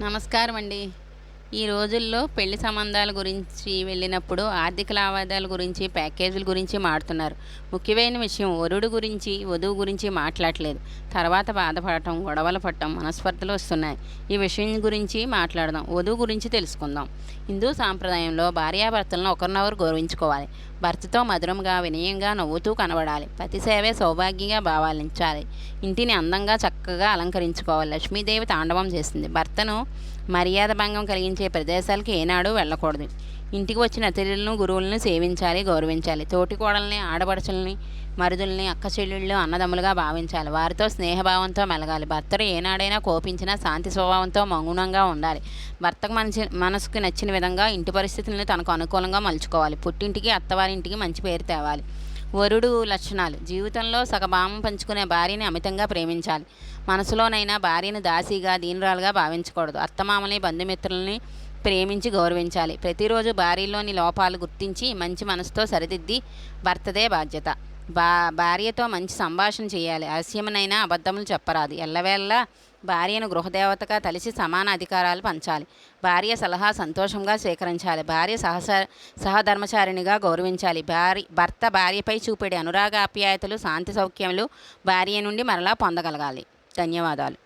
నమస్కారం అండి. ఈ రోజుల్లో పెళ్లి సంబంధాల గురించి వెళ్ళినప్పుడు ఆర్థిక లావాదేవీల గురించి, ప్యాకేజీల గురించి మాట్లాడుతున్నారు. ముఖ్యమైన విషయం వరుడు గురించి, వధువు గురించి మాట్లాడట్లేదు. తర్వాత బాధపడటం, గొడవలు పడటం, మనస్పర్ధలు వస్తున్నాయి. ఈ విషయం గురించి మాట్లాడదాం. వధువు గురించి తెలుసుకుందాం. హిందూ సాంప్రదాయంలో భార్యాభర్తలను ఒకరినొకరు గౌరవించుకోవాలి. భర్తతో మధురంగా, వినయంగా, నవ్వుతూ కనబడాలి. ప్రతి సేవే సౌభాగ్యంగా భావించాలి. ఇంటిని అందంగా, చక్కగా అలంకరించుకోవాలి. లక్ష్మీదేవి తాండవం చేస్తుంది. భర్తను మర్యాద భంగం కలిగించే ప్రదేశాలకు ఏనాడు వెళ్ళకూడదు. ఇంటికి వచ్చిన అతిథులను, గురువులను సేవించాలి, గౌరవించాలి. తోటికోడల్ని, ఆడపడుచుల్ని, మరుదుల్ని, అక్క చెల్లెళ్ళు, అన్నదమ్ములుగా భావించాలి. వారితో స్నేహభావంతో మెలగాలి. భర్తను ఏనాడైనా కోపించినా శాంతి స్వభావంతో మౌనంగా ఉండాలి. భర్తకు మనసుకు నచ్చిన విధంగా ఇంటి పరిస్థితులను తనకు అనుకూలంగా మలుచుకోవాలి. పుట్టింటికి, అత్తవారింటికి మంచి పేరు తేవాలి. వరుడు లక్షణాలు: జీవితంలో సగభాగం పంచుకునే భార్యని అమితంగా ప్రేమించాలి. మనసులోనైనా భార్యను దాసీగా, దీనురాలుగా భావించకూడదు. అత్తమామల్ని, బంధుమిత్రుల్ని ప్రేమించి గౌరవించాలి. ప్రతిరోజు భార్యలోని లోపాలు గుర్తించి మంచి మనసుతో సరిదిద్ది భర్తదే బాధ్యత. భార్యతో మంచి సంభాషణ చేయాలి. హాస్యమునైనా అబద్ధములు చెప్పరాదు. ఎల్లవేళలా భార్యను గృహదేవతగా తలిచి సమాన అధికారాలు పంచాలి. భార్య సలహా సంతోషంగా స్వీకరించాలి. భార్య సహధర్మచారిణిగా గౌరవించాలి. భర్త భార్యపై చూపెడే అనురాగ ఆప్యాయతలు, శాంతి సౌఖ్యములు భార్య నుండి మరలా పొందగలగాలి. ధన్యవాదాలు.